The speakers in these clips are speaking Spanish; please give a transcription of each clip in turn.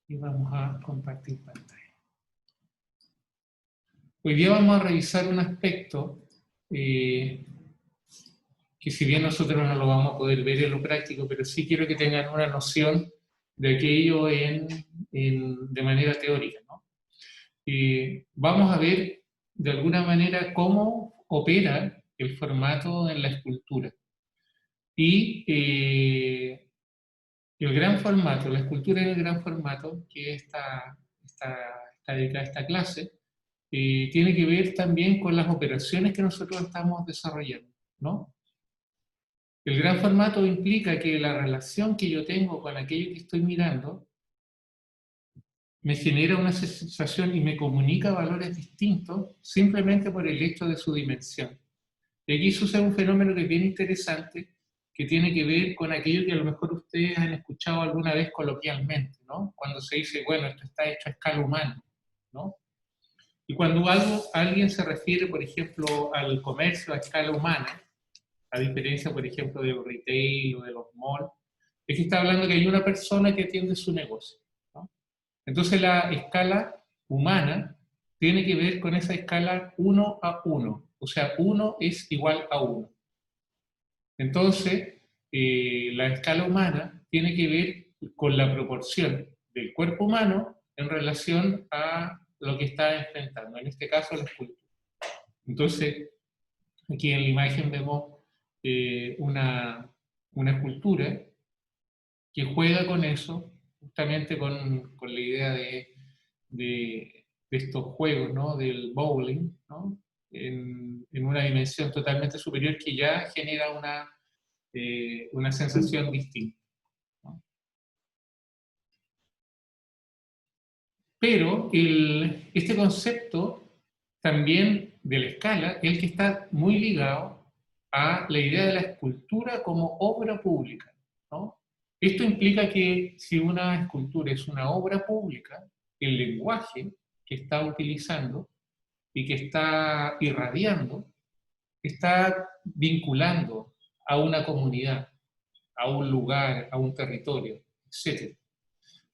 Y vamos a compartir pantalla. Hoy día vamos a revisar un aspecto que si bien nosotros no lo vamos a poder ver en lo práctico, pero sí quiero que tengan una noción de aquello de manera teórica, ¿no? Vamos a ver de alguna manera cómo opera el formato en la escultura. Y el gran formato, la escultura en el gran formato, que está dedicada a esta clase, tiene que ver también con las operaciones que nosotros estamos desarrollando, ¿no? El gran formato implica que la relación que yo tengo con aquello que estoy mirando me genera una sensación y me comunica valores distintos simplemente por el hecho de su dimensión. Y aquí sucede un fenómeno que es bien interesante, que tiene que ver con aquello que a lo mejor ustedes han escuchado alguna vez coloquialmente, ¿no? Cuando se dice, bueno, esto está hecho a escala humana, ¿no? Y cuando alguien se refiere, por ejemplo, al comercio a escala humana, a diferencia, por ejemplo, del retail o de los malls, es que está hablando que hay una persona que atiende su negocio, ¿no? Entonces la escala humana tiene que ver con esa escala 1 a 1, o sea, 1 es igual a 1. Entonces, la escala humana tiene que ver con la proporción del cuerpo humano en relación a lo que está enfrentando, en este caso la escultura. Entonces, aquí en la imagen vemos una escultura que juega con eso, justamente con la idea de estos juegos, ¿no? Del bowling, ¿no? En una dimensión totalmente superior que ya genera una sensación distinta, ¿no? Pero este concepto también de la escala es el que está muy ligado a la idea de la escultura como obra pública, ¿no? Esto implica que si una escultura es una obra pública, el lenguaje que está utilizando y que está irradiando, está vinculando a una comunidad, a un lugar, a un territorio, etc.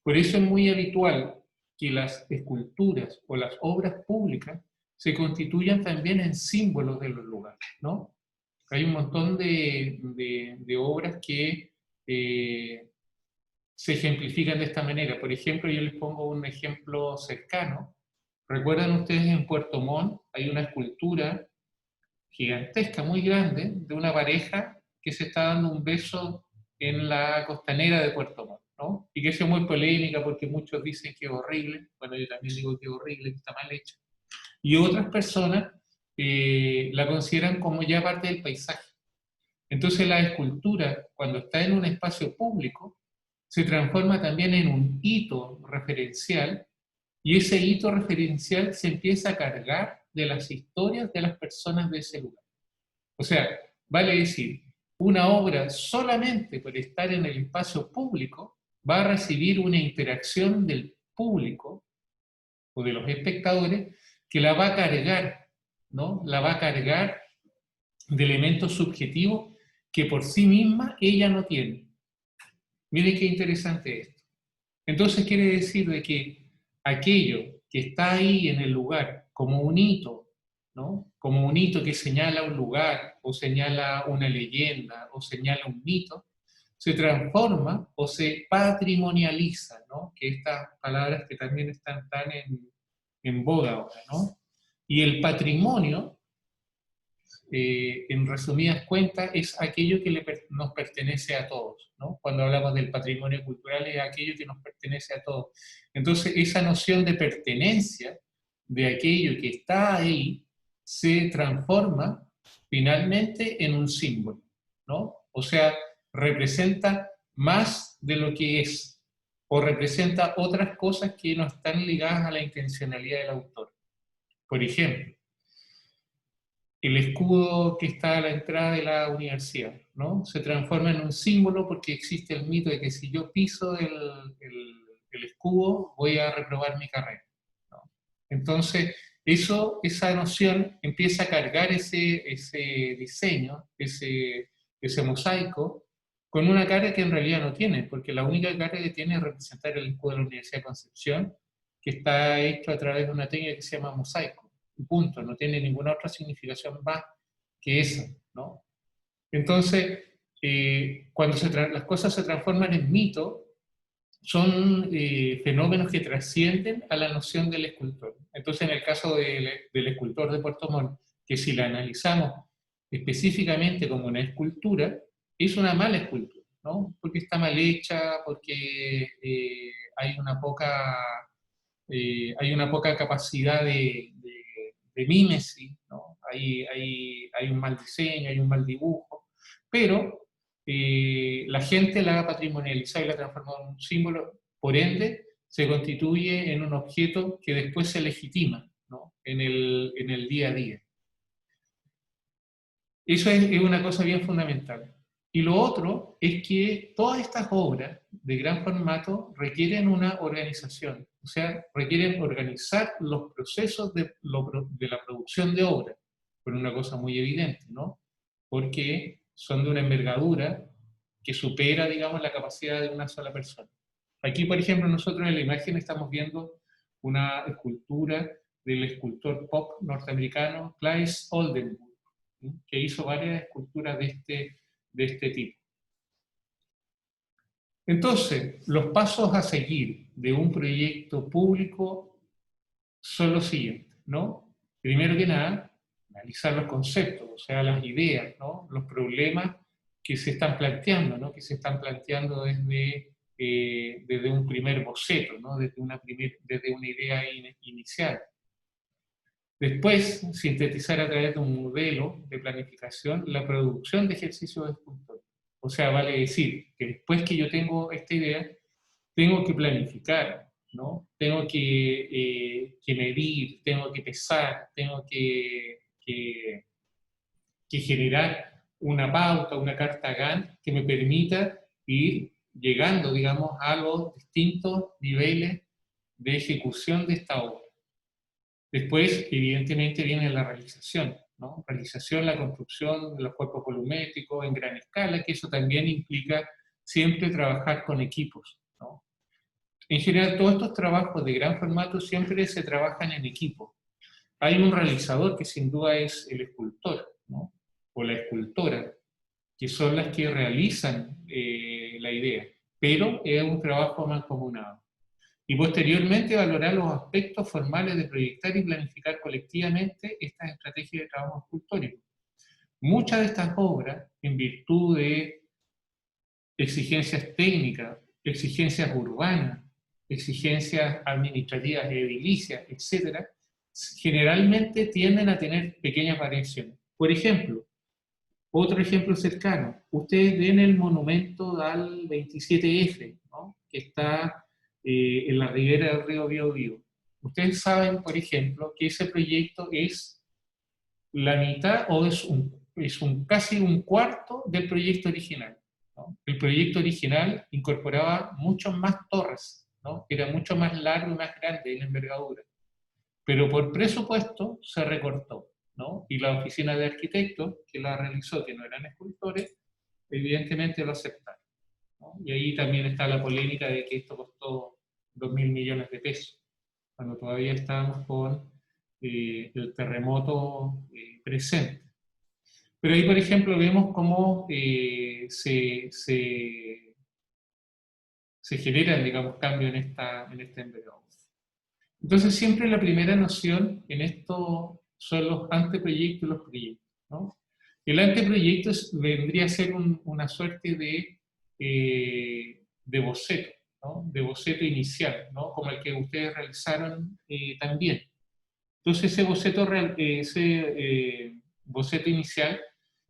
Por eso es muy habitual que las esculturas o las obras públicas se constituyan también en símbolos de los lugares, ¿no? Hay un montón de obras que se ejemplifican de esta manera. Por ejemplo, yo les pongo un ejemplo cercano. ¿Recuerdan ustedes en Puerto Montt hay una escultura gigantesca, muy grande, de una pareja que se está dando un beso en la costanera de Puerto Montt, ¿no? Y que es muy polémica porque muchos dicen que es horrible, bueno, yo también digo que es horrible, que está mal hecha, y otras personas la consideran como ya parte del paisaje. Entonces la escultura, cuando está en un espacio público, se transforma también en un hito referencial, y ese hito referencial se empieza a cargar de las historias de las personas de ese lugar. O sea, vale decir, una obra solamente por estar en el espacio público va a recibir una interacción del público o de los espectadores que la va a cargar, ¿no? La va a cargar de elementos subjetivos que por sí misma ella no tiene. Miren qué interesante esto. Entonces quiere decir de que aquello que está ahí en el lugar como un hito, ¿no? Como un hito que señala un lugar, o señala una leyenda, o señala un mito, se transforma o se patrimonializa, ¿no? Que estas palabras que también están tan en boga ahora, ¿no? Y el patrimonio, en resumidas cuentas, es aquello que nos pertenece a todos, ¿no? Cuando hablamos del patrimonio cultural es aquello que nos pertenece a todos. Entonces, esa noción de pertenencia de aquello que está ahí se transforma finalmente en un símbolo, ¿no? O sea, representa más de lo que es, o representa otras cosas que no están ligadas a la intencionalidad del autor. Por ejemplo, el escudo que está a la entrada de la universidad, ¿no? Se transforma en un símbolo porque existe el mito de que si yo piso el escudo voy a reprobar mi carrera, ¿no? Entonces, esa noción empieza a cargar ese diseño, ese mosaico con una cara que en realidad no tiene, porque la única cara que tiene es representar el escudo de la Universidad de Concepción, que está hecho a través de una técnica que se llama mosaico, y punto, no tiene ninguna otra significación más que esa, ¿no? Entonces, cuando las cosas se transforman en mito, son fenómenos que trascienden a la noción del escultor. Entonces, en el caso del escultor de Puerto Montt, que si la analizamos específicamente como una escultura, es una mala escultura, ¿no? Porque está mal hecha, porque hay una poca capacidad de mímesis, ¿no? Hay un mal diseño, hay un mal dibujo, pero la gente la ha patrimonializado y la ha transformado en un símbolo, por ende, se constituye en un objeto que después se legitima, ¿no? En el día a día. Eso es una cosa bien fundamental. Y lo otro es que todas estas obras de gran formato requieren una organización, o sea, requieren organizar los procesos de la producción de obra, por una cosa muy evidente, ¿no? Porque son de una envergadura que supera, digamos, la capacidad de una sola persona. Aquí, por ejemplo, nosotros en la imagen estamos viendo una escultura del escultor pop norteamericano Claes Oldenburg, que hizo varias esculturas de este tipo. Entonces, los pasos a seguir de un proyecto público son los siguientes, ¿no? Primero que nada, analizar los conceptos, o sea, las ideas, ¿no? Los problemas que se están planteando, ¿no? Que se están planteando desde un primer boceto, ¿no? Desde una idea inicial. Después, sintetizar a través de un modelo de planificación la producción de ejercicios de escultor. O sea, vale decir que después que yo tengo esta idea, tengo que planificar, ¿no? Tengo que medir, tengo que pesar, tengo que generar una pauta, una carta Gantt que me permita ir llegando, digamos, a los distintos niveles de ejecución de esta obra. Después, evidentemente, viene la realización, ¿no? Realización, la construcción de los cuerpos volumétricos en gran escala, que eso también implica siempre trabajar con equipos, ¿no? En general, todos estos trabajos de gran formato siempre se trabajan en equipo. Hay un realizador que sin duda es el escultor, ¿no? O la escultora, que son las que realizan la idea, pero es un trabajo mancomunado. Y posteriormente valorar los aspectos formales de proyectar y planificar colectivamente estas estrategias de trabajo escultórico. Muchas de estas obras, en virtud de exigencias técnicas, exigencias urbanas, exigencias administrativas edilicias, etc., generalmente tienden a tener pequeñas variaciones. Por ejemplo, otro ejemplo cercano, ustedes ven el monumento al 27F, ¿no? Que está en la ribera del río Biobío. Ustedes saben, por ejemplo, que ese proyecto es la mitad o casi un cuarto del proyecto original, ¿no? El proyecto original incorporaba muchas más torres, ¿no? Era mucho más largo y más grande en envergadura. Pero por presupuesto se recortó, ¿no? Y la oficina de arquitectos que la realizó, que no eran escultores, evidentemente lo aceptaron, ¿no? Y ahí también está la polémica de que esto costó 2.000 millones de pesos, cuando todavía estábamos con el terremoto presente. Pero ahí, por ejemplo, vemos cómo se generan, digamos, cambios en este envergadura. Entonces, siempre la primera noción en esto son los anteproyectos y los proyectos, ¿no? El anteproyecto vendría a ser una suerte de boceto, ¿no? De boceto inicial, ¿no? Como el que ustedes realizaron también. Entonces, ese boceto inicial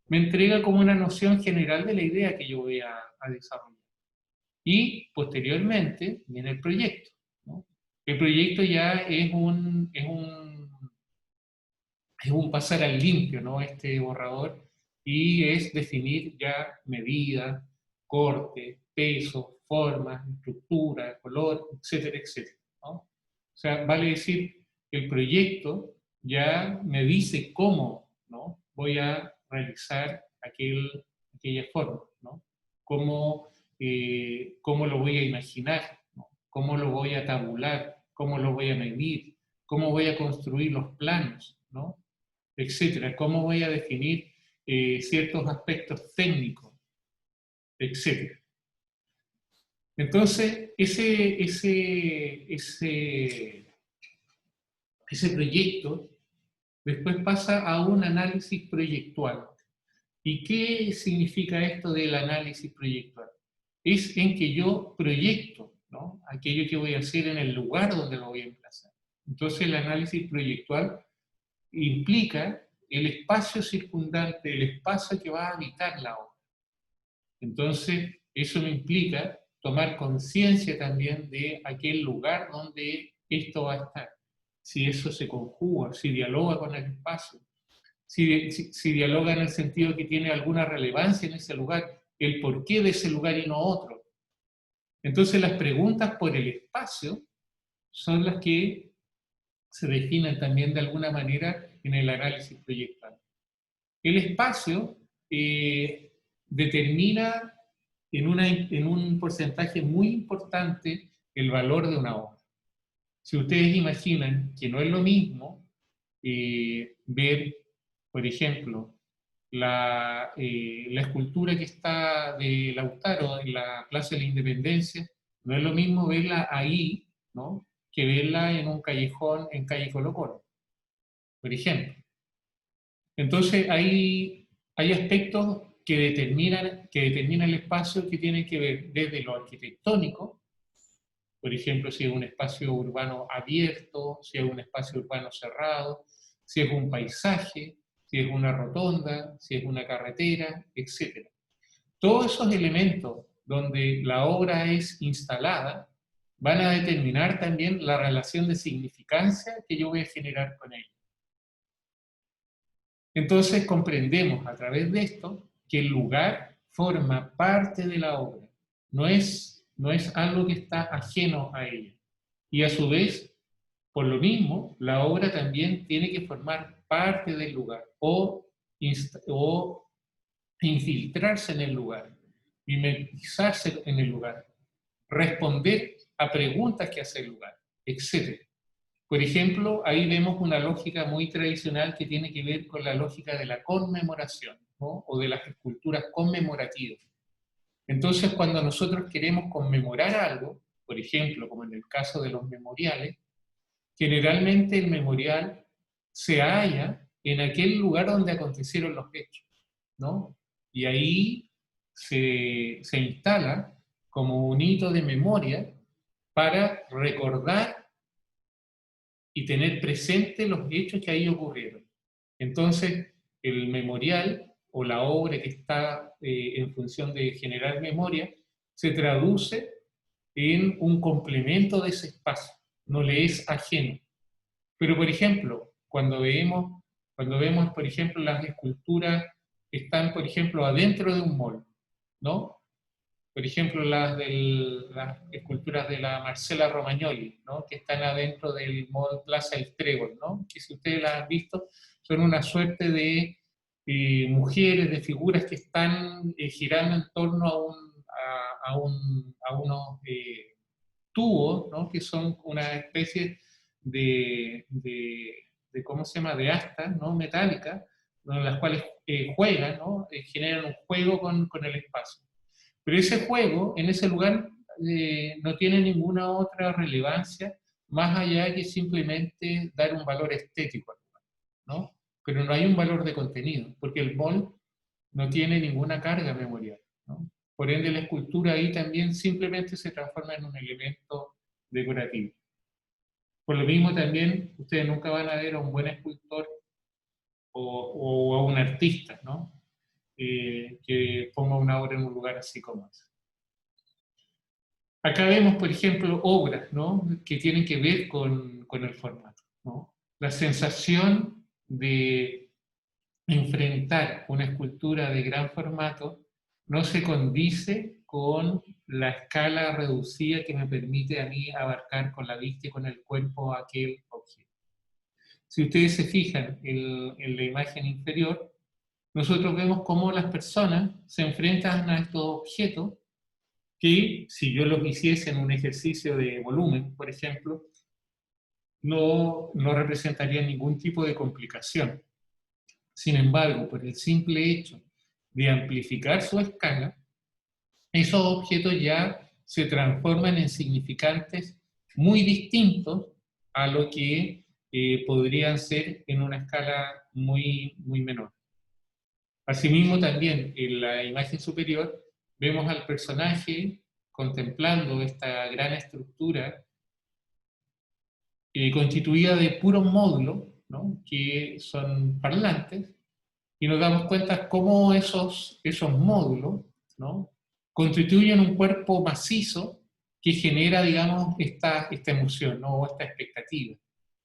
me entrega como una noción general de la idea que yo voy a desarrollar. Y posteriormente viene el proyecto, ¿no? El proyecto ya es un pasar al limpio, ¿no? Este borrador, y es definir ya medidas, corte, peso, forma, estructura, color, etcétera, etcétera, ¿no? O sea, vale decir, el proyecto ya me dice cómo, ¿no? Voy a realizar aquella forma, ¿no? cómo lo voy a imaginar, ¿no? Cómo lo voy a tabular, cómo lo voy a medir, cómo voy a construir los planos, ¿no? Etcétera, cómo voy a definir ciertos aspectos técnicos, etcétera. Entonces, ese proyecto después pasa a un análisis proyectual. ¿Y qué significa esto del análisis proyectual? Es en que yo proyecto, ¿no?, aquello que voy a hacer en el lugar donde lo voy a emplazar. Entonces el análisis proyectual implica el espacio circundante, el espacio que va a habitar la obra. Entonces eso me implica tomar conciencia también de aquel lugar donde esto va a estar. Si eso se conjuga, si dialoga con el espacio, si dialoga en el sentido que tiene alguna relevancia en ese lugar, el porqué de ese lugar y no otro. Entonces las preguntas por el espacio son las que se definen también de alguna manera en el análisis proyectual. El espacio determina en un porcentaje muy importante el valor de una obra. Si ustedes imaginan que no es lo mismo ver, por ejemplo, la escultura que está de Lautaro en la Plaza de la Independencia, no es lo mismo verla ahí, ¿no?, que verla en un callejón en calle Colo Colo, por ejemplo. Entonces hay aspectos que determinan el espacio que tienen que ver desde lo arquitectónico, por ejemplo, si es un espacio urbano abierto, si es un espacio urbano cerrado, si es un paisaje, si es una rotonda, si es una carretera, etc. Todos esos elementos donde la obra es instalada van a determinar también la relación de significancia que yo voy a generar con ella. Entonces comprendemos a través de esto que el lugar forma parte de la obra, no es algo que está ajeno a ella. Y a su vez, por lo mismo, la obra también tiene que formar parte del lugar o infiltrarse en el lugar, mimetizarse en el lugar, responder a preguntas que hace el lugar, etc. Por ejemplo, ahí vemos una lógica muy tradicional que tiene que ver con la lógica de la conmemoración, ¿no?, o de las esculturas conmemorativas. Entonces, cuando nosotros queremos conmemorar algo, por ejemplo, como en el caso de los memoriales, generalmente el memorial se halla en aquel lugar donde acontecieron los hechos, ¿no? Y ahí se instala como un hito de memoria para recordar y tener presente los hechos que ahí ocurrieron. Entonces, el memorial o la obra que está en función de generar memoria se traduce en un complemento de ese espacio, no le es ajeno. Pero, por ejemplo, cuando vemos, por ejemplo, las esculturas que están, por ejemplo, adentro de un mall, ¿no? Por ejemplo, las esculturas de la Marcela Romagnoli, ¿no?, que están adentro del mall Plaza El Trébol, ¿no?, que si ustedes las han visto, son una suerte de mujeres, de figuras que están girando en torno a unos tubos, ¿no?, que son una especie ¿cómo se llama?, de astas, ¿no?, metálicas, en las cuales juegan, ¿no?, generan un juego con el espacio. Pero ese juego, en ese lugar, no tiene ninguna otra relevancia más allá que simplemente dar un valor estético al lugar, ¿no? Pero no hay un valor de contenido, porque el mall no tiene ninguna carga memorial, ¿no? Por ende, la escultura ahí también simplemente se transforma en un elemento decorativo. Por lo mismo también, ustedes nunca van a ver a un buen escultor o a un artista, ¿no?, que ponga una obra en un lugar así como ese. Acá vemos, por ejemplo, obras, ¿no?, que tienen que ver con el formato, ¿no? La sensación de enfrentar una escultura de gran formato no se condice con la escala reducida que me permite a mí abarcar con la vista y con el cuerpo aquel objeto. Si ustedes se fijan en la imagen inferior, nosotros vemos cómo las personas se enfrentan a estos objetos que, si yo los hiciese en un ejercicio de volumen, por ejemplo, no representaría ningún tipo de complicación. Sin embargo, por el simple hecho de amplificar su escala, esos objetos ya se transforman en significantes muy distintos a lo que podrían ser en una escala muy menor. Asimismo, también en la imagen superior vemos al personaje contemplando esta gran estructura constituida de puros módulos, ¿no?, que son parlantes, y nos damos cuenta cómo esos módulos, ¿no?, constituyen un cuerpo macizo que genera, digamos, esta emoción, ¿no?, o esta expectativa,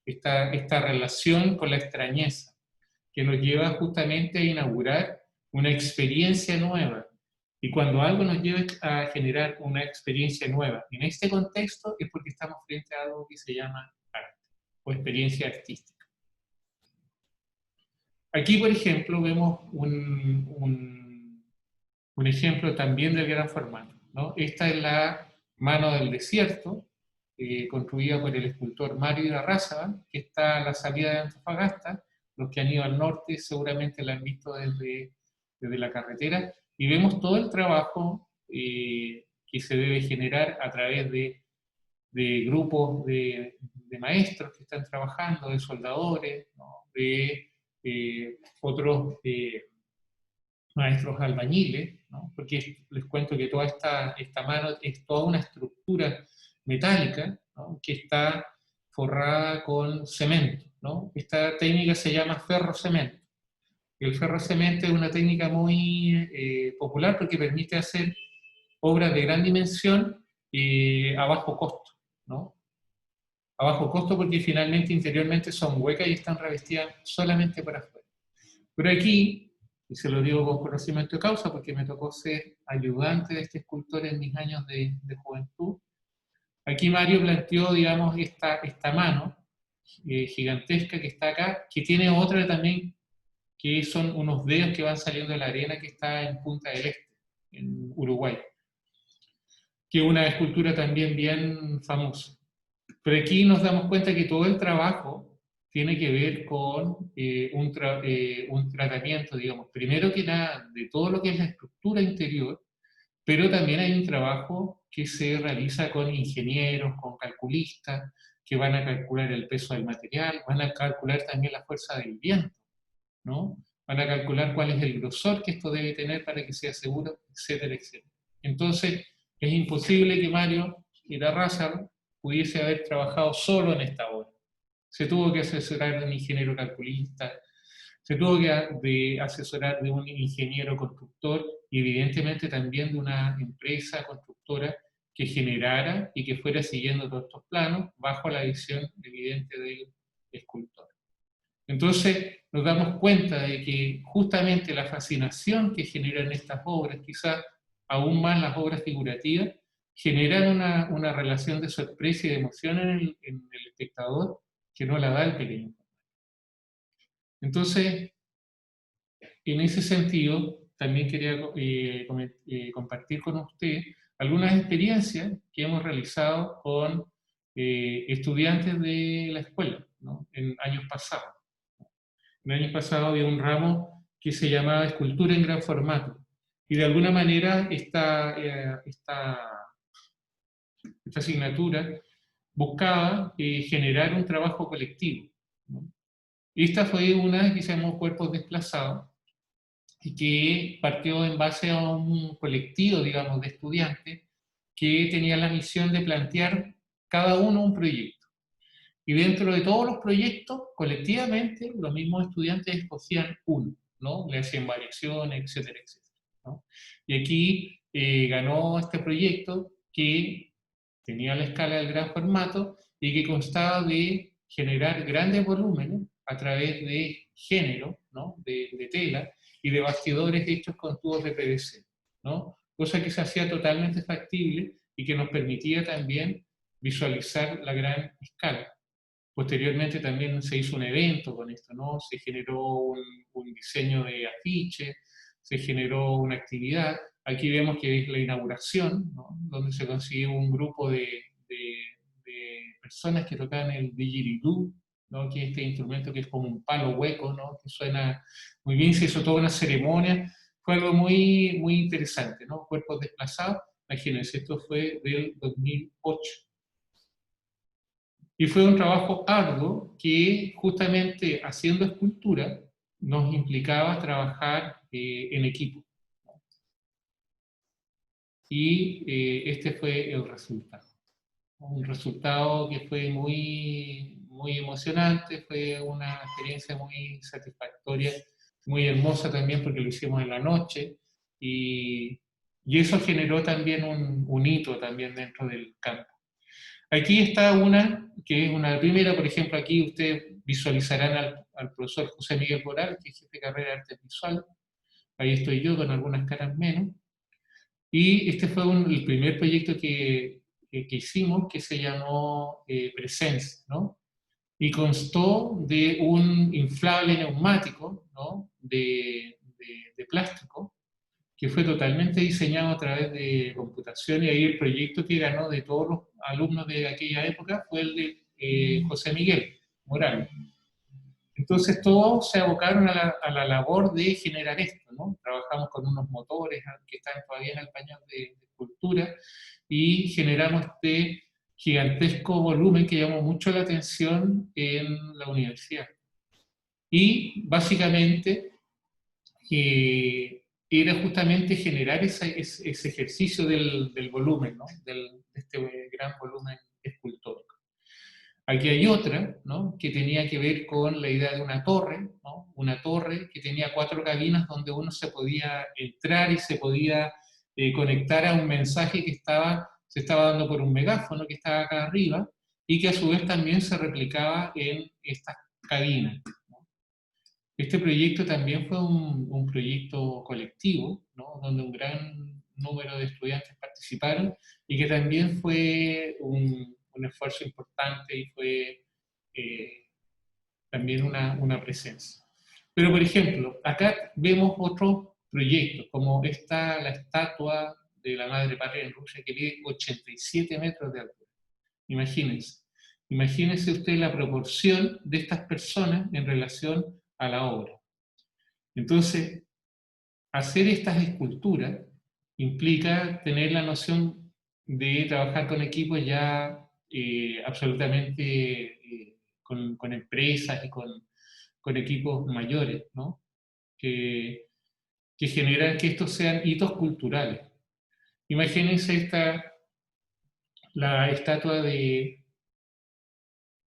esta relación con la extrañeza, que nos lleva justamente a inaugurar una experiencia nueva. Y cuando algo nos lleva a generar una experiencia nueva en este contexto, es porque estamos frente a algo que se llama arte o experiencia artística. Aquí, por ejemplo, vemos un ejemplo también del gran formato, ¿no? Esta es la mano del desierto, construida por el escultor Mario Irarrázaval, que está a la salida de Antofagasta. Los que han ido al norte seguramente la han visto desde la carretera, y vemos todo el trabajo que se debe generar a través de grupos de maestros que están trabajando, de soldadores, ¿no?, de otros maestros albañiles, ¿no?, porque les cuento que toda esta mano es toda una estructura metálica, ¿no?, que está forrada con cemento, ¿no? Esta técnica se llama ferrocemento. El ferrocemento es una técnica muy popular porque permite hacer obras de gran dimensión a bajo costo, ¿no? A bajo costo porque finalmente interiormente son huecas y están revestidas solamente por afuera. Pero aquí, y se lo digo con conocimiento de causa porque me tocó ser ayudante de este escultor en mis años de juventud, aquí Mario planteó, digamos, esta mano gigantesca que está acá, que tiene otra también, que son unos dedos que van saliendo de la arena que está en Punta del Este, en Uruguay, que es una escultura también bien famosa. Pero aquí nos damos cuenta que todo el trabajo tiene que ver con un tratamiento, digamos, primero que nada, de todo lo que es la estructura interior, pero también hay un trabajo que se realiza con ingenieros, con calculistas, que van a calcular el peso del material, van a calcular también la fuerza del viento, ¿no? Van a calcular cuál es el grosor que esto debe tener para que sea seguro, etcétera, etcétera. Entonces, es imposible que Mario Irarrázaval pudiese haber trabajado solo en esta obra. Se tuvo que asesorar de un ingeniero calculista, se tuvo que asesorar de un ingeniero constructor y evidentemente también de una empresa constructora que generara y que fuera siguiendo todos estos planos bajo la visión evidente del escultor. Entonces nos damos cuenta de que justamente la fascinación que generan estas obras, quizás aún más las obras figurativas, generan una relación de sorpresa y de emoción en el espectador que no la da el pequeño. Entonces, en ese sentido, también quería compartir con usted algunas experiencias que hemos realizado con estudiantes de la escuela, ¿no?, en años pasados. En años pasados había un ramo que se llamaba Escultura en Gran Formato, y de alguna manera esta asignatura buscaba generar un trabajo colectivo, ¿no? Esta fue una que se llamó Cuerpos Desplazados, y que partió en base a un colectivo, digamos, de estudiantes que tenía la misión de plantear cada uno un proyecto. Y dentro de todos los proyectos, colectivamente, los mismos estudiantes escogían uno, ¿no? Le hacían variaciones, etcétera, etcétera, ¿no? Y aquí ganó este proyecto que tenía la escala del gran formato y que constaba de generar grandes volúmenes a través de género, ¿no?, de tela, y de bastidores hechos con tubos de PVC, ¿no? Cosa que se hacía totalmente factible y que nos permitía también visualizar la gran escala. Posteriormente también se hizo un evento con esto, ¿no? Se generó un diseño de afiches, se generó una actividad. Aquí vemos que es la inauguración, ¿no? Donde se consiguió un grupo de personas que tocaban el didgeridoo, ¿no? Que es este instrumento que es como un palo hueco, ¿no? Que suena muy bien, se hizo toda una ceremonia, fue algo muy, muy interesante, ¿no? Cuerpos desplazados, imagínense, esto fue del 2008. Y fue un trabajo arduo que justamente haciendo escultura nos implicaba trabajar en equipo. Y este fue el resultado. Un resultado que fue muy, muy emocionante, fue una experiencia muy satisfactoria, muy hermosa también porque lo hicimos en la noche y eso generó también un hito también dentro del campo. Aquí está una, que es una primera, por ejemplo, aquí ustedes visualizarán al profesor José Miguel Morales, que es jefe de carrera de artes visuales, ahí estoy yo con algunas caras menos, y este fue el primer proyecto que hicimos, que se llamó Presencia, ¿no? Y constó de un inflable neumático, ¿no? de plástico, que fue totalmente diseñado a través de computación, y ahí el proyecto que ganó de todos los alumnos de aquella época fue el de José Miguel Morales. Entonces todos se abocaron a la labor de generar esto, ¿no? Trabajamos con unos motores que están todavía en el pañal de escultura y generamos este gigantesco volumen que llamó mucho la atención en la universidad. Y básicamente era justamente generar ese ejercicio del volumen, ¿no? De este gran volumen escultórico. Aquí hay otra, ¿no? Que tenía que ver con la idea de una torre, ¿no? Una torre que tenía 4 cabinas donde uno se podía entrar y se podía conectar a un mensaje que se estaba dando por un megáfono que estaba acá arriba y que a su vez también se replicaba en estas cabinas. Este proyecto también fue un proyecto colectivo, ¿no? Donde un gran número de estudiantes participaron y que también fue un esfuerzo importante y fue también una presencia. Pero, por ejemplo, acá vemos otros proyectos, como la estatua de la Madre Patria en Rusia, que mide 87 metros de altura. Imagínense. Imagínense usted la proporción de estas personas en relación a la obra. Entonces, hacer estas esculturas implica tener la noción de trabajar con equipos ya absolutamente con empresas y con equipos mayores, ¿no? Que generan que estos sean hitos culturales. Imagínense la estatua de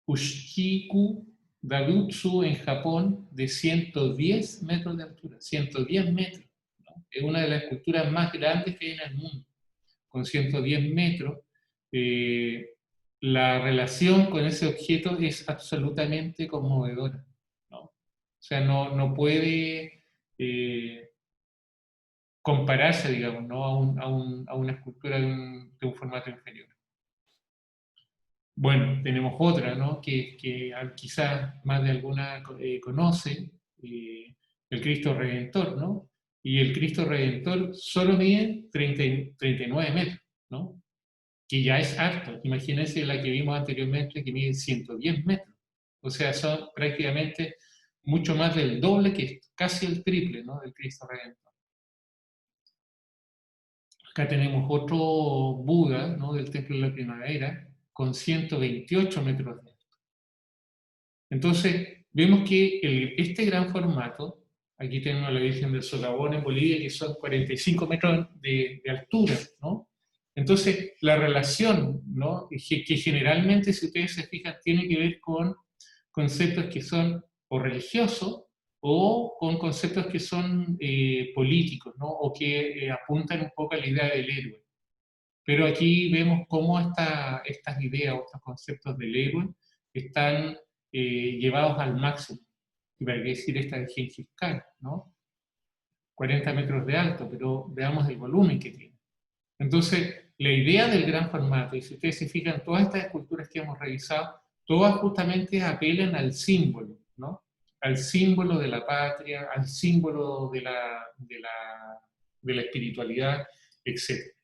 Ushiku Dadutsu en Japón de 110 metros de altura, 110 metros. ¿No? Es una de las esculturas más grandes que hay en el mundo, con 110 metros. La relación con ese objeto es absolutamente conmovedora, ¿no? O sea, no puede compararse, digamos, ¿no? a una escultura de un formato inferior. Bueno, tenemos otra, ¿no? que quizás más de alguna conoce, el Cristo Redentor, ¿no? Y el Cristo Redentor solo mide 39 metros, ¿no? Que ya es harto. Imagínense la que vimos anteriormente, que mide 110 metros. O sea, son prácticamente mucho más del doble, que es casi el triple, ¿no? Del Cristo Redentor. Acá tenemos otro Buda, ¿no? Del Templo de la Primavera, con 128 metros de alto. Entonces, vemos que este gran formato, aquí tenemos a la Virgen del Socavón en Bolivia, que son 45 metros de altura, ¿no? Entonces, la relación, ¿no? que generalmente, si ustedes se fijan, tiene que ver con conceptos que son o religiosos o con conceptos que son políticos, ¿no? O que apuntan un poco a la idea del héroe. Pero aquí vemos cómo estas ideas o estos conceptos del héroe están llevados al máximo. Y para qué decir esta de Gengis Khan, ¿no? 40 metros de alto, pero veamos el volumen que tiene. Entonces, la idea del gran formato, y si ustedes se fijan, todas estas esculturas que hemos revisado, todas justamente apelan al símbolo, ¿no? al símbolo de la patria, al símbolo de la espiritualidad, etc.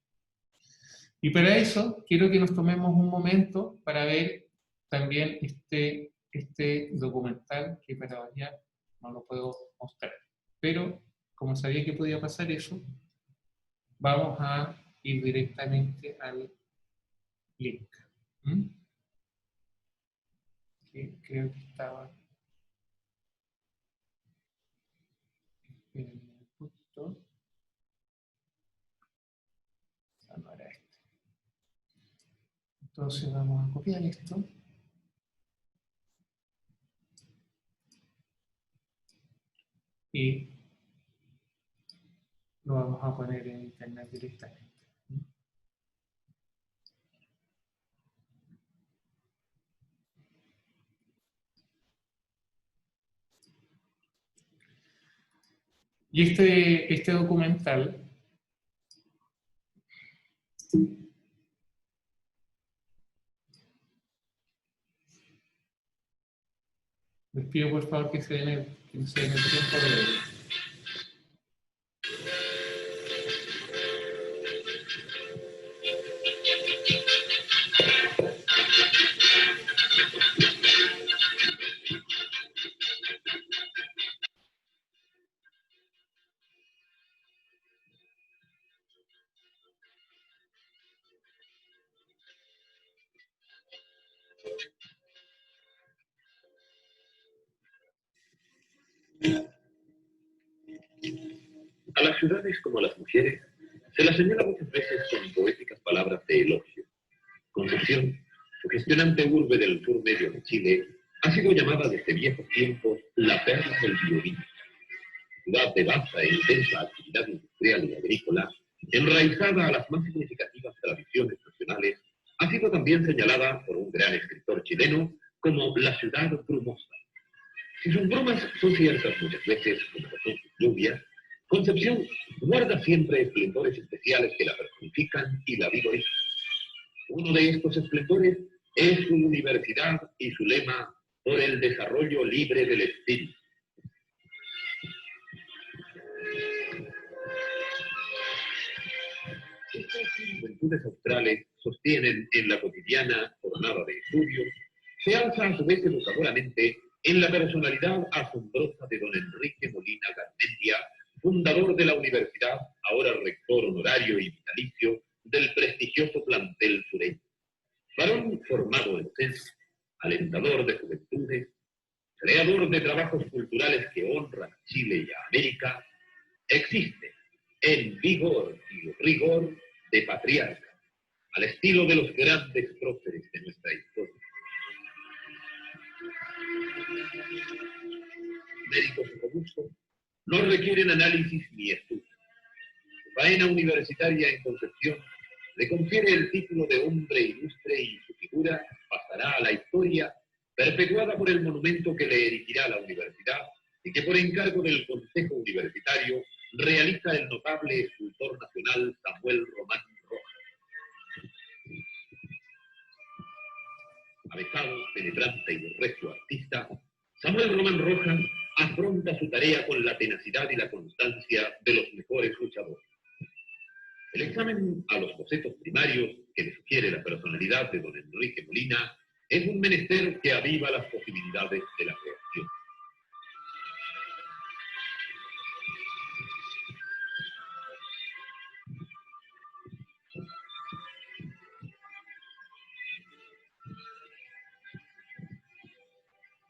Y para eso quiero que nos tomemos un momento para ver también este documental que para allá no lo puedo mostrar. Pero como sabía que podía pasar eso, vamos a ir directamente al link. ¿Mm? Que creo que estaba en el punto. No era este. Entonces vamos a copiar esto. Y lo vamos a poner en internet directamente. Y este documental les pido por favor que se den el tiempo de verlo. A las ciudades como a las mujeres se las señala muchas veces con poéticas palabras de elogio. Concepción, sugestionante urbe del sur medio de Chile, ha sido llamada desde viejos tiempos la perla del violín. Ciudad de vasta e intensa actividad industrial y agrícola, enraizada a las más significativas tradiciones nacionales, ha sido también señalada por un gran escritor chileno como la ciudad brumosa. Si sus bromas son ciertas muchas veces, como son sus lluvias, Concepción guarda siempre esplendores especiales que la personifican y la vigorizan. Uno de estos esplendores es su universidad y su lema por el desarrollo libre del espíritu. Estas juventudes australes sostienen en la cotidiana jornada de estudios, se alza a su vez educadoramente en la personalidad asombrosa de don Enrique Molina Garmendia, fundador de la universidad, ahora rector honorario y vitalicio del prestigioso plantel sureño. Varón formado en docencia, alentador de juventudes, creador de trabajos culturales que honran a Chile y a América, existe en vigor y rigor de patriarca, al estilo de los grandes próceres de nuestra historia. Méritos robustos no requieren análisis ni estudio. Su faena universitaria en Concepción le confiere el título de hombre ilustre y su figura pasará a la historia perpetuada por el monumento que le erigirá la universidad y que por encargo del Consejo Universitario realiza el notable escultor nacional Samuel Román Rojas. Avesado, penetrante y recio artista, Samuel Román Rojas afronta su tarea con la tenacidad y la constancia de los mejores luchadores. El examen a los bocetos primarios que le sugiere la personalidad de don Enrique Molina es un menester que aviva las posibilidades de la creación.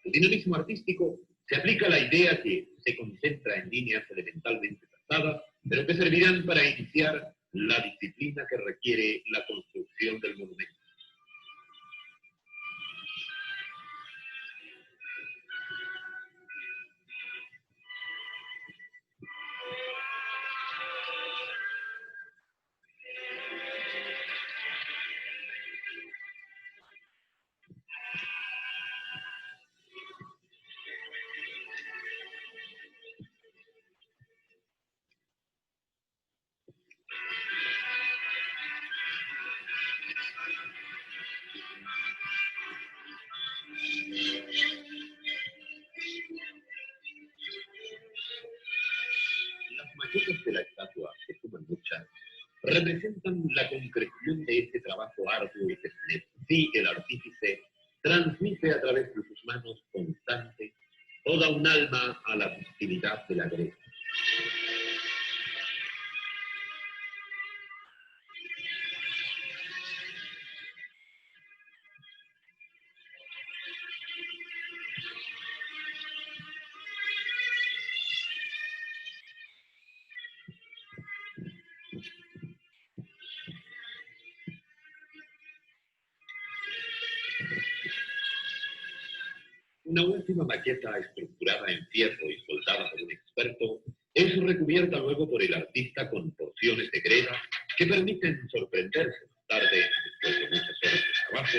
El dinamismo artístico se aplica a la idea que se concentra en líneas elementalmente trazadas, pero que servirán para iniciar la disciplina que requiere la construcción del monumento. fotos de la estatua, que suman muchas, representan la concreción de este trabajo arduo y que sí el artífice transmite a través de sus manos constantes toda un alma a la actividad de la Grecia. Una última maqueta estructurada en fierro y soldada por un experto es recubierta luego por el artista con porciones de greda que permiten sorprenderse más tarde, después de muchas horas de trabajo,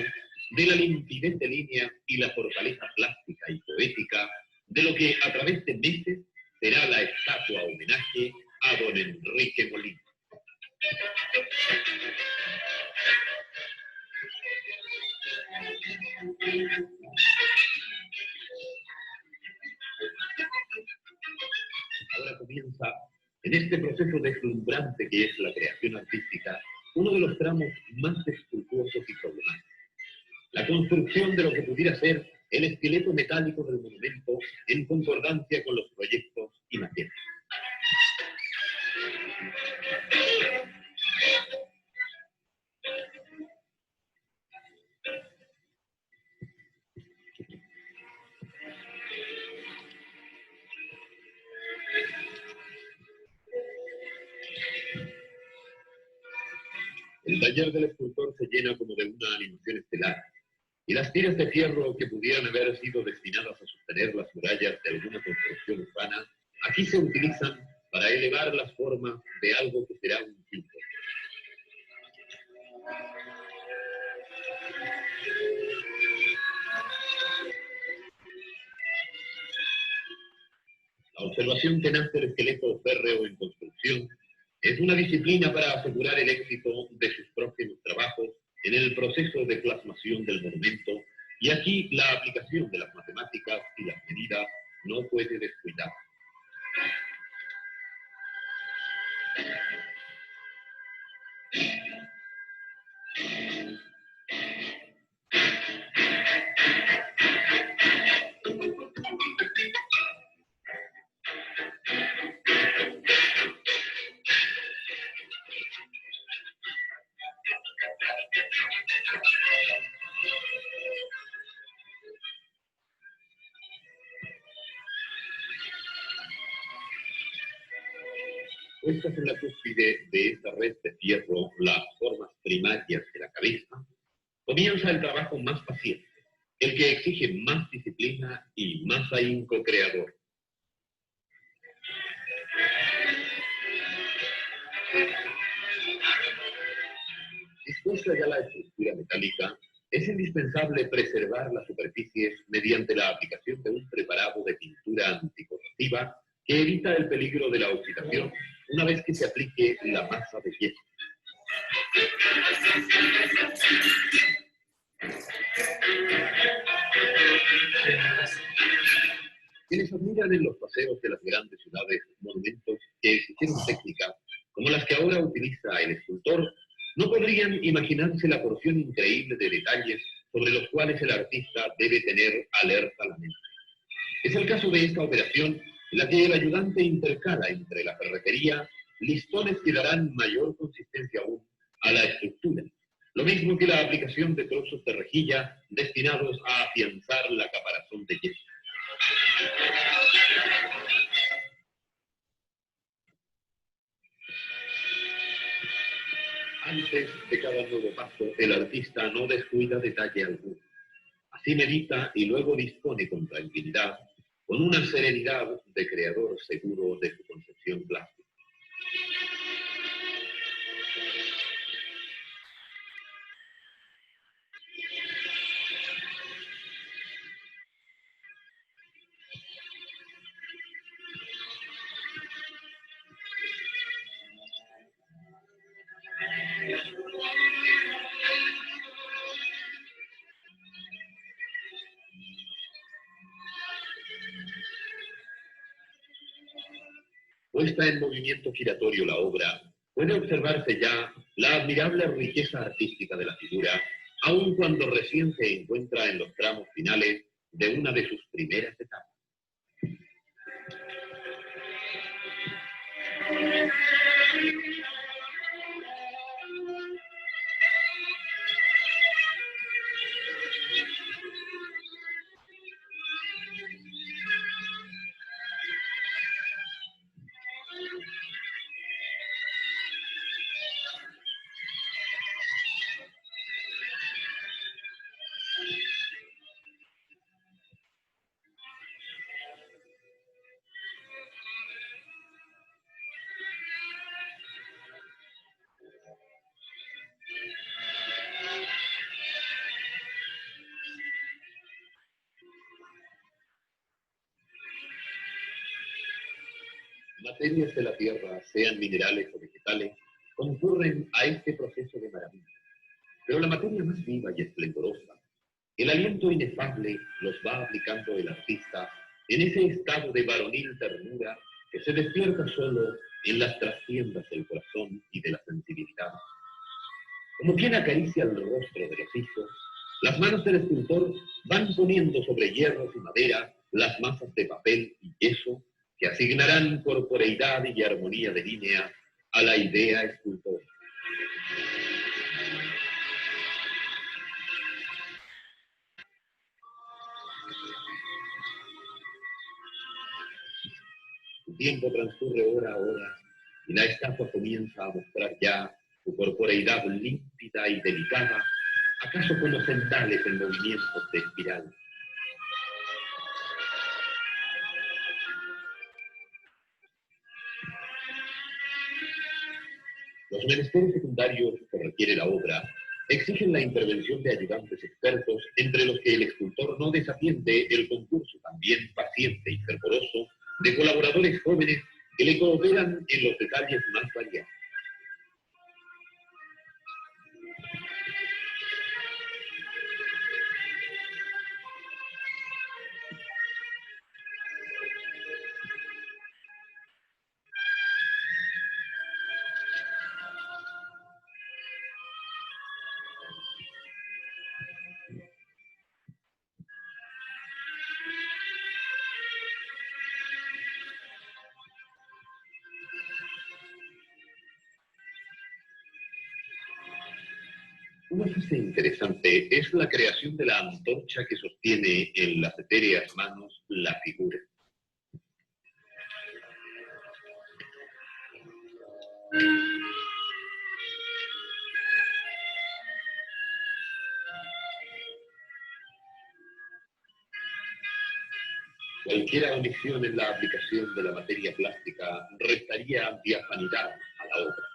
de la limpidez de línea y la fortaleza plástica y poética de lo que a través de meses será la estatua homenaje a don Enrique Molina. Ahora comienza, en este proceso deslumbrante que es la creación artística, uno de los tramos más escrupulosos y problemáticos. La construcción de lo que pudiera ser el esqueleto metálico del monumento en concordancia con los proyectos y maquetas. El taller del escultor se llena como de una animación estelar, y las tiras de fierro que pudieran haber sido destinadas a sostener las murallas de alguna construcción urbana, aquí se utilizan para elevar las formas de algo que será un símbolo. La observación tenaz del esqueleto férreo en construcción es una disciplina para asegurar el éxito de sus próximos trabajos en el proceso de plasmación del monumento, y aquí la aplicación de las matemáticas y las medidas no puede descuidar. Puestas en la cúspide de esta red de fierro las formas primarias de la cabeza, comienza el trabajo más paciente, el que exige más disciplina y más ahínco creador. Dispuesta ya la estructura metálica, es indispensable preservar las superficies mediante la aplicación de un preparado de pintura anticorrosiva que evita el peligro de la oxidación una vez que se aplique la masa de yeso. Quienes admiran en los paseos de las grandes ciudades monumentos que exigieron técnica, como las que ahora utiliza el escultor, no podrían imaginarse la porción increíble de detalles sobre los cuales el artista debe tener alerta la mente. Es el caso de esta operación en la que el ayudante intercala entre la ferretería listones que darán mayor consistencia aún a la estructura, lo mismo que la aplicación de trozos de rejilla destinados a afianzar la caparazón de yeso. Antes de cada nuevo paso, el artista no descuida detalle alguno. Así medita y luego dispone con tranquilidad, con una serenidad de creador seguro de su concepción plástica. puesta en movimiento giratorio la obra, puede observarse ya la admirable riqueza artística de la figura, aun cuando recién se encuentra en los tramos finales de una de sus primeras etapas. Materias de la tierra, sean minerales o vegetales, concurren a este proceso de maravilla. Pero la materia más viva y esplendorosa, el aliento inefable, los va aplicando el artista en ese estado de varonil ternura que se despierta solo en las trastiendas del corazón y de la sensibilidad. Como quien acaricia el rostro de los hijos, las manos del escultor van poniendo sobre hierros y madera las masas de papel y yeso que asignarán corporeidad y armonía de línea a la idea escultórica. El tiempo transcurre hora a hora y la estatua comienza a mostrar ya su corporeidad límpida y delicada, acaso como centales en movimientos de espiral. Los menesteres secundarios que requiere la obra exigen la intervención de ayudantes expertos, entre los que el escultor no desatiende el concurso también paciente y fervoroso de colaboradores jóvenes que le cooperan en los detalles más variados. Una fase interesante es la creación de la antorcha que sostiene en las etéreas manos la figura. Cualquier omisión en la aplicación de la materia plástica restaría diafanidad a la obra.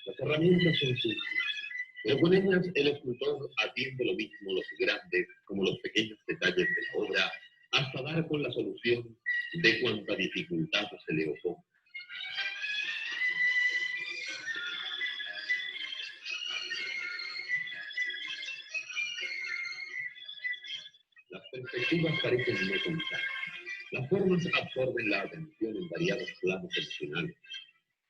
Las herramientas son simples, pero con ellas el escultor atiende lo mismo los grandes como los pequeños detalles de la obra, hasta dar con la solución de cuanta dificultad se le oponga. perspectivas parecen no contar. Las formas absorben la atención en variados planos emocionales.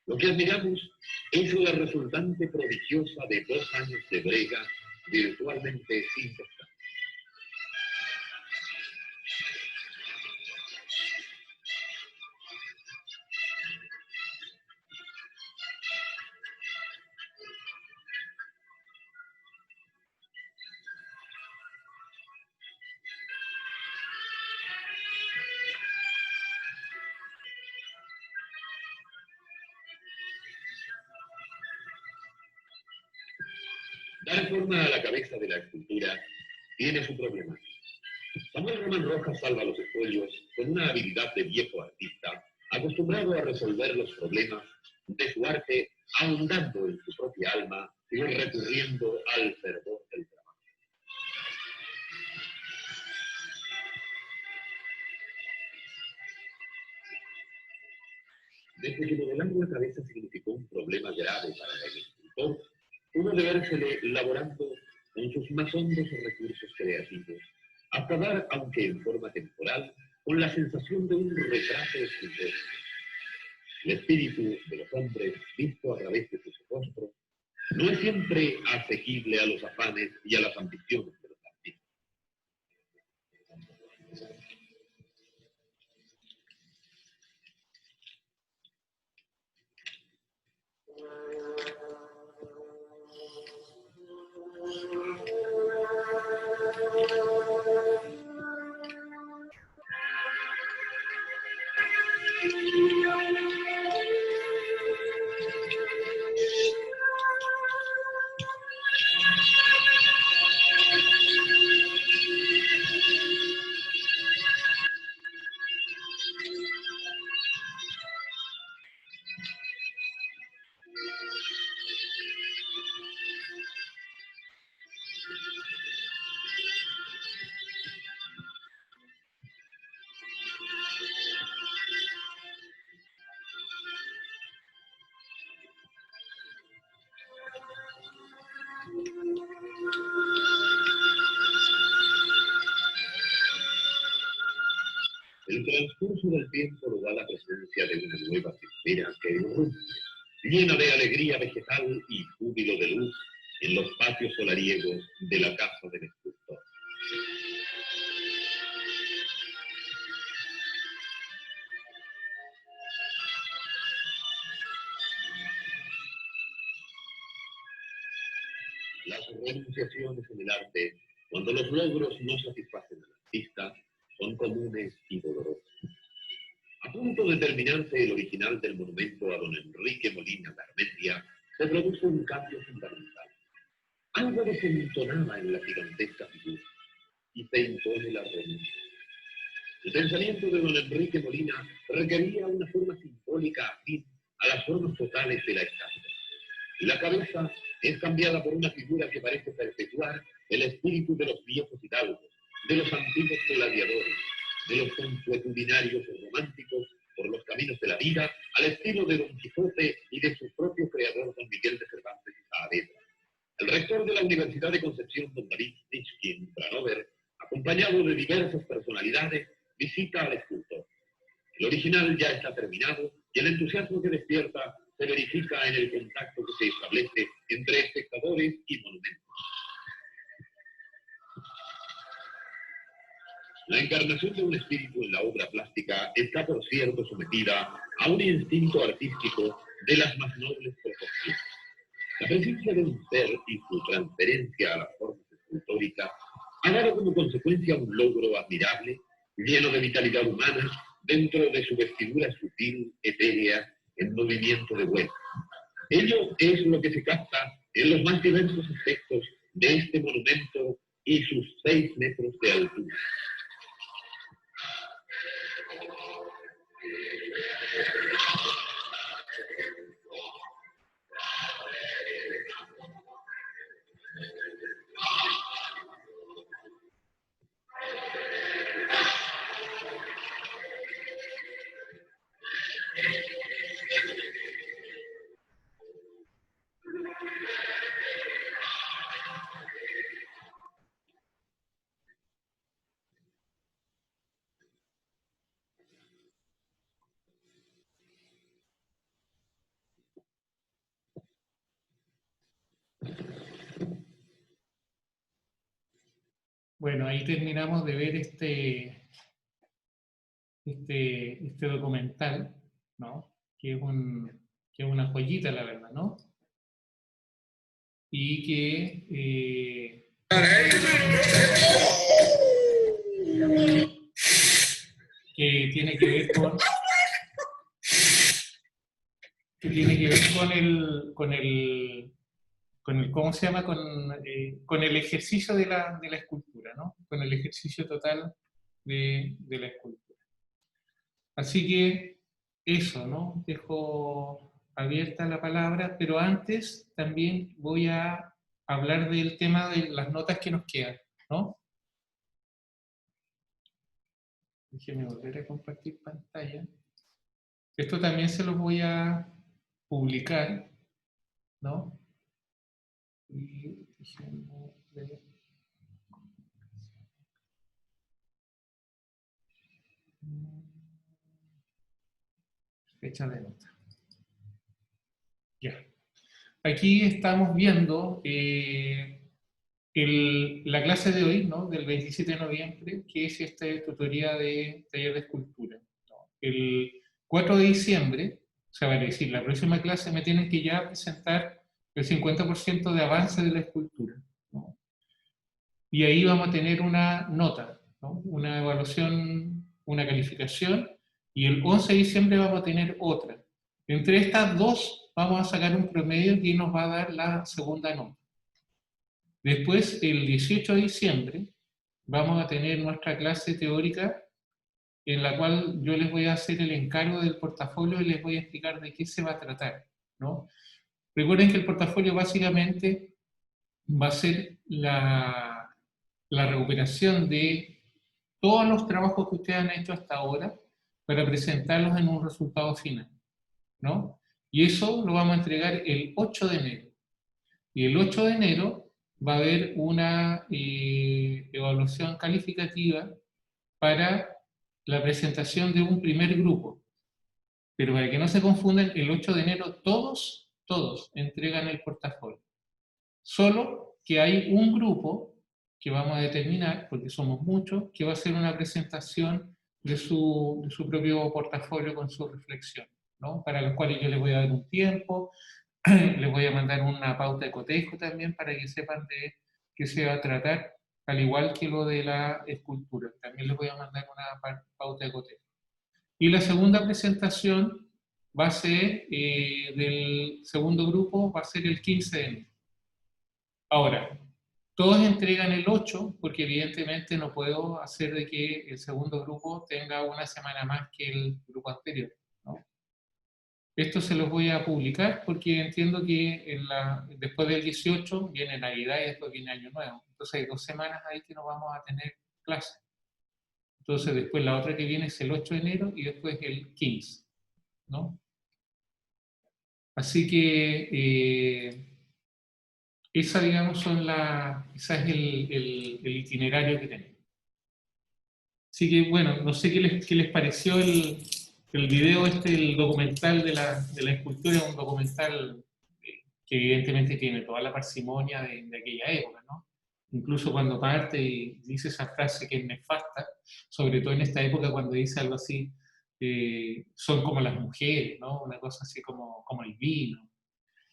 Lo que admiramos es la resultante prodigiosa de 2 años de brega virtualmente sin cesar. Dar forma a la cabeza de la escultura tiene su problema. Samuel Román Rojas salva los espolios con una habilidad de viejo artista, acostumbrado a resolver los problemas de su arte, ahondando en su propia alma y recurriendo al fervor del trabajo. Desde que modelar la cabeza significó un problema grave para el escultor, pudo devérsele laborando con sus más hondos recursos creativos, hasta dar, aunque en forma temporal, con la sensación de un retrato escultórico. El espíritu de los hombres, visto a través de sus rostros, no es siempre asequible a los afanes y a las ambiciones de los artistas. El transcurso del tiempo nos da la presencia de una nueva primavera que irrumpe, llena de alegría vegetal y júbilo de luz en los patios solariegos de la casa del escultor. Las renunciaciones en el arte, cuando los logros no satisfacen al artista, son comunes y dolorosas. A punto de terminarse el original del monumento a don Enrique Molina Garmendia, se produce un cambio fundamental. Algo desentonaba en la gigantesca figura y se impone la renuncia. El pensamiento de don Enrique Molina requería una forma simbólica afín a las formas totales de la estatua. Y la cabeza es cambiada por una figura que parece perpetuar el espíritu de los viejos hidalgos, de los antiguos gladiadores, de los consuetudinarios románticos por los caminos de la vida, al estilo de Don Quijote y de su propio creador, don Miguel de Cervantes y Saavedra. El rector de la Universidad de Concepción, don David Nitschkin Branover, acompañado de diversas personalidades, visita al escultor. El original ya está terminado y el entusiasmo que despierta se verifica en el contacto que se establece entre espectadores y monumentos. La encarnación de un espíritu en la obra plástica está, por cierto, sometida a un instinto artístico de las más nobles proporciones. La presencia de un ser y su transferencia a las formas escultóricas ha dado como consecuencia un logro admirable, lleno de vitalidad humana, dentro de su vestidura sutil, etérea, en movimiento de vuelo. Ello es lo que se capta en los más diversos aspectos de este monumento y sus 6 metros de altura. Bueno, ahí terminamos de ver este documental, ¿no? Que es una joyita, la verdad, ¿no? Y que tiene que ver con el ¿cómo se llama? Con el ejercicio de la escultura, ¿no? Con el ejercicio total de la escultura. Así que eso, ¿no? Dejo abierta la palabra, pero antes también voy a hablar del tema de las notas que nos quedan, ¿no? Déjenme volver a compartir pantalla. Esto también se los voy a publicar, ¿no? Y déjenme ver. Fecha de nota. Ya. Aquí estamos viendo la clase de hoy, ¿no? Del 27 de noviembre, que es esta tutoría de taller de escultura, ¿no? El 4 de diciembre, o sea, vale decir, la próxima clase me tienen que ya presentar el 50% de avance de la escultura, ¿no? Y ahí vamos a tener una nota, ¿no? Una evaluación, una calificación, y el 11 de diciembre vamos a tener otra. Entre estas dos vamos a sacar un promedio que nos va a dar la segunda nota. Después, el 18 de diciembre, vamos a tener nuestra clase teórica en la cual yo les voy a hacer el encargo del portafolio y les voy a explicar de qué se va a tratar, ¿no? Recuerden que el portafolio básicamente va a ser la recuperación de todos los trabajos que ustedes han hecho hasta ahora para presentarlos en un resultado final, ¿no? Y eso lo vamos a entregar el 8 de enero. Y el 8 de enero va a haber una evaluación calificativa para la presentación de un primer grupo. Pero para que no se confundan, el 8 de enero todos entregan el portafolio. Solo que hay un grupo que vamos a determinar, porque somos muchos, que va a hacer una presentación de su propio portafolio con su reflexión, ¿no? Para los cuales yo les voy a dar un tiempo, les voy a mandar una pauta de cotejo también para que sepan de qué se va a tratar, al igual que lo de la escultura. También les voy a mandar una pauta de cotejo. Y la segunda presentación va a ser del segundo grupo, va a ser el 15 de enero. Ahora, todos entregan el 8 porque evidentemente no puedo hacer de que el segundo grupo tenga una semana más que el grupo anterior, ¿no? Esto se los voy a publicar porque entiendo que después del 18 viene Navidad y después viene Año Nuevo. Entonces hay 2 semanas ahí que no vamos a tener clase. Entonces después la otra que viene es el 8 de enero y después el 15, ¿no? Así que esa, digamos, esa es el itinerario que tenemos. Así que, bueno, no sé qué les pareció el video el documental de la escultura, un documental que evidentemente tiene toda la parsimonia de aquella época, ¿no? Incluso cuando parte y dice esa frase que es nefasta, sobre todo en esta época cuando dice algo así, son como las mujeres, ¿no? Una cosa así como el vino.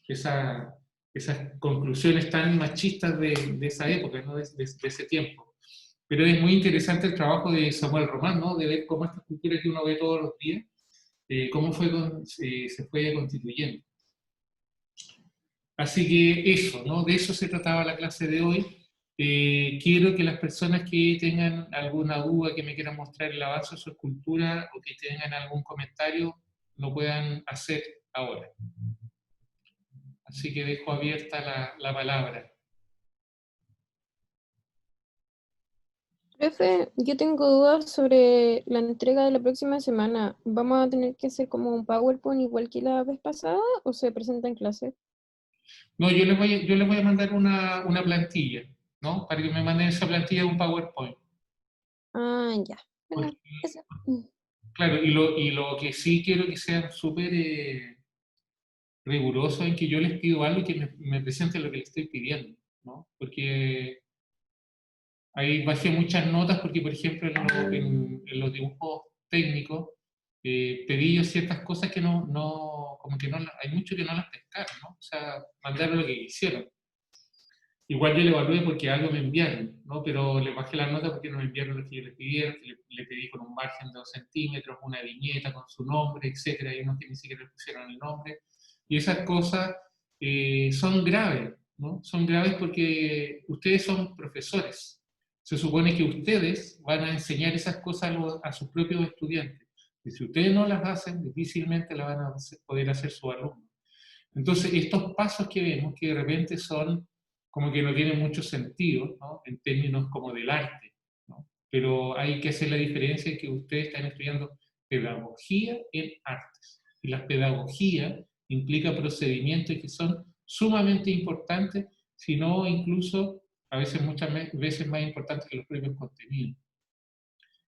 Esas conclusiones tan machistas de esa época, ¿no? de ese tiempo. Pero es muy interesante el trabajo de Samuel Román, ¿no? De ver cómo esta cultura que uno ve todos los días, cómo se fue constituyendo. Así que eso, ¿no? De eso se trataba la clase de hoy. Quiero que las personas que tengan alguna duda, que me quieran mostrar el avance de su escultura o que tengan algún comentario, lo puedan hacer ahora. Así que dejo abierta la palabra. Profe, yo tengo dudas sobre la entrega de la próxima semana. ¿Vamos a tener que hacer como un PowerPoint igual que la vez pasada o se presenta en clase? No, yo les voy a mandar una plantilla, ¿no? Para que me manden esa plantilla de un PowerPoint. Ah, ya. Bueno, Porque, eso. claro, y lo que sí quiero que sean súper rigurosos en que yo les pido algo y que me presenten lo que les estoy pidiendo, ¿no? Porque Ahí bajé muchas notas porque, por ejemplo, en los dibujos técnicos, pedí yo ciertas cosas que como que no, hay muchos que no las pescaron, ¿no? O sea, mandaron lo que quisieron. Igual yo le evalué porque algo me enviaron, ¿no? Pero le bajé la nota porque no me enviaron lo que yo les pidieron, que le pedí con un margen de 2 centímetros, una viñeta con su nombre, etcétera, y unos que ni siquiera le pusieron el nombre. Y esas cosas son graves, ¿no? Son graves porque ustedes son profesores. Se supone que ustedes van a enseñar esas cosas a sus propios estudiantes. Y si ustedes no las hacen, difícilmente las van a poder hacer sus alumnos. Entonces, estos pasos que vemos, que de repente son como que no tienen mucho sentido, ¿no? En términos como del arte, ¿no? Pero hay que hacer la diferencia en que ustedes están estudiando pedagogía en artes. Y la pedagogía implica procedimientos que son sumamente importantes, si no incluso a veces, muchas veces más importantes que los propios contenidos.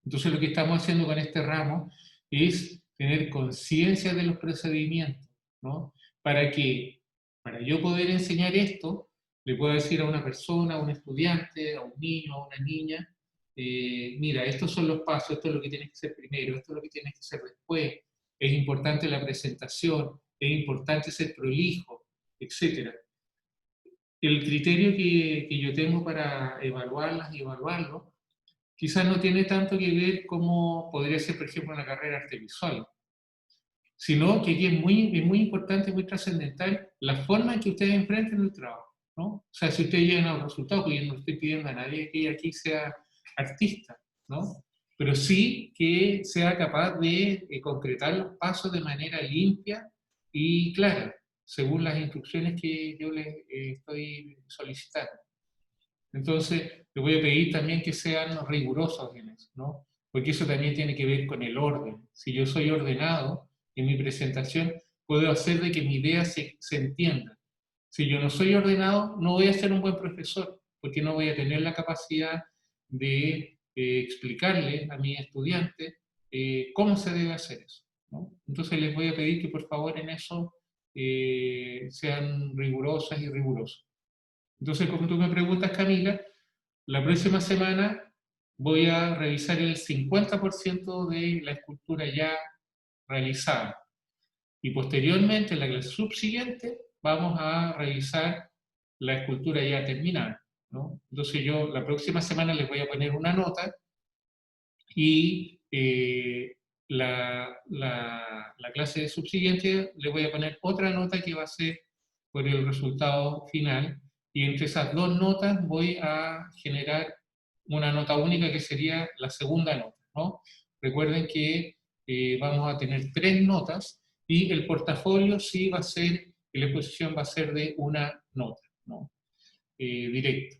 Entonces lo que estamos haciendo con este ramo es tener conciencia de los procedimientos, ¿no? Para que, para yo poder enseñar esto, le puedo decir a una persona, a un estudiante, a un niño, a una niña, mira, estos son los pasos, esto es lo que tienes que hacer primero, esto es lo que tienes que hacer después, es importante la presentación, es importante ser prolijo, etc. El criterio que yo tengo para evaluarlas y evaluarlos quizás no tiene tanto que ver como podría ser, por ejemplo, una carrera arte visual, sino que aquí es muy importante, muy trascendental la forma en que ustedes enfrenten el trabajo, ¿no? O sea, si ustedes llegan a un resultado, porque yo no estoy pidiendo a nadie que aquí sea artista, ¿no? Pero sí que sea capaz de concretar los pasos de manera limpia y clara, según las instrucciones que yo les estoy solicitando. Entonces, le voy a pedir también que sean rigurosos en eso, ¿no? Porque eso también tiene que ver con el orden. Si yo soy ordenado en mi presentación, puedo hacer de que mi idea se entienda. Si yo no soy ordenado, no voy a ser un buen profesor, porque no voy a tener la capacidad de explicarle a mi estudiante cómo se debe hacer eso, ¿no? Entonces les voy a pedir que por favor en eso sean rigurosas y rigurosos. Entonces, como tú me preguntas, Camila, la próxima semana voy a revisar el 50% de la escultura ya realizada. Y posteriormente, en la clase subsiguiente, vamos a revisar la escultura ya terminada, ¿no? Entonces yo la próxima semana les voy a poner una nota y la clase subsiguiente le voy a poner otra nota que va a ser por el resultado final, y entre esas dos notas voy a generar una nota única que sería la segunda nota, ¿no? Recuerden que vamos a tener 3 notas y el portafolio sí va a ser, la exposición va a ser de una nota, ¿no? Directa.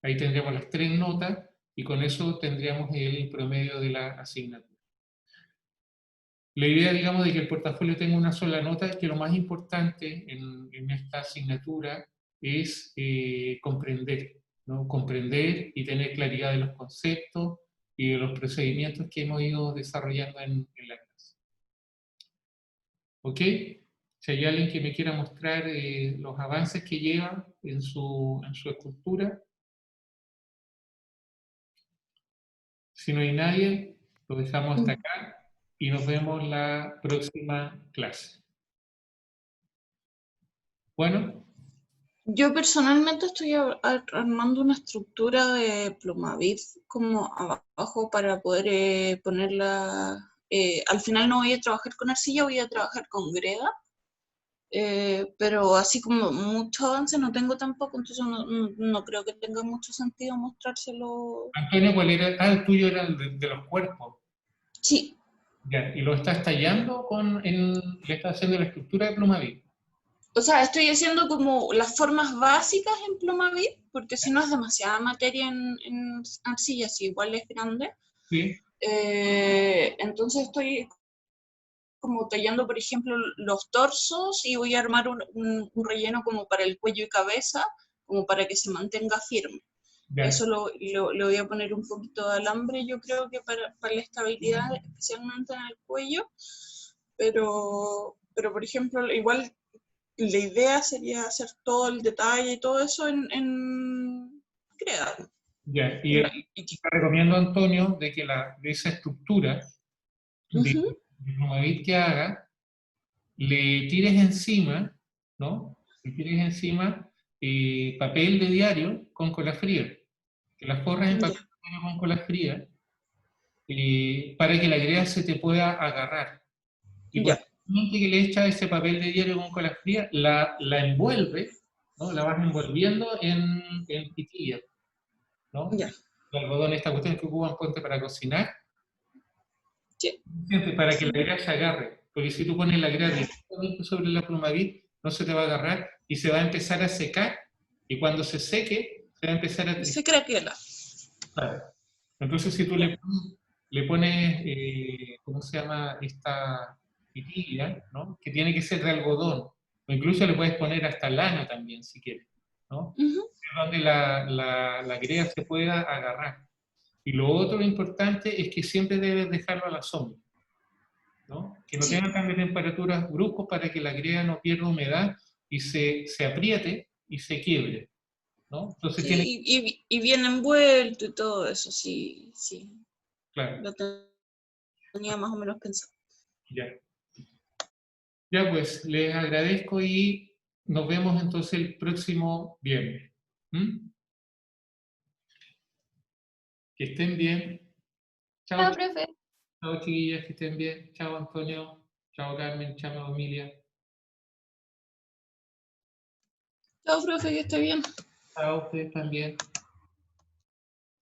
Ahí tendríamos las 3 notas y con eso tendríamos el promedio de la asignatura. La idea, digamos, de que el portafolio tenga una sola nota es que lo más importante en esta asignatura es comprender, ¿no? Comprender y tener claridad de los conceptos y de los procedimientos que hemos ido desarrollando en la clase. ¿Ok? Si hay alguien que me quiera mostrar los avances que lleva en su escultura. Si no hay nadie, lo dejamos hasta acá y nos vemos la próxima clase. Bueno. Yo personalmente estoy armando una estructura de Plumavit como abajo para poder ponerla. Al final no voy a trabajar con arcilla, voy a trabajar con greda. Pero así como mucho avance no tengo tampoco, entonces no creo que tenga mucho sentido mostrárselo. Antonio, ¿cuál era? Ah, el tuyo era el de los cuerpos. Sí. Ya, ¿y lo estás tallando le estás haciendo la estructura de Plumavit? O sea, estoy haciendo como las formas básicas en Plumavit, porque si no es demasiada materia en arcilla, si igual es grande. Sí. Entonces estoy como tallando, por ejemplo, los torsos y voy a armar un relleno como para el cuello y cabeza, como para que se mantenga firme. Ya. Eso lo voy a poner un poquito de alambre, yo creo que para la estabilidad, especialmente en el cuello, pero por ejemplo, igual la idea sería hacer todo el detalle y todo eso en greda. Ya, y te recomiendo, Antonio, de que de esa estructura de Plumavit que haga, le tires encima, ¿no? Le tires encima papel de diario con cola fría. Que las forras en papel de diario con cola fría para que la greda se te pueda agarrar. Y cuando que le echas ese papel de diario con cola fría, la envuelve, ¿no? La vas envolviendo en pitilla, ¿no? El algodón, esta cuestión que ocupan ponte para cocinar, para que la greda se agarre. Porque si tú pones la greda directamente sobre la Plumavit, no se te va a agarrar y se va a empezar a secar. Y cuando se seque, se va a empezar a... Se craquela. Claro. Entonces, si tú le pones ¿cómo se llama? Esta pitilla, ¿no? Que tiene que ser de algodón. O incluso le puedes poner hasta lana también, si quieres, ¿no? Donde la greda se pueda agarrar. Y lo otro importante es que siempre debes dejarlo a la sombra, ¿no? Que no tenga cambios de temperaturas bruscos para que la greda no pierda humedad y se apriete y se quiebre, ¿no? Entonces y bien envuelto y todo eso, sí. Claro. Lo tenía más o menos pensado. Ya pues, les agradezco y nos vemos entonces el próximo viernes. Que estén bien. Chao, profe. Chao, chiquillas, que estén bien. Chao, Antonio. Chao, Carmen. Chao, Emilia. Chao, profe, que esté bien. Chao, ustedes también.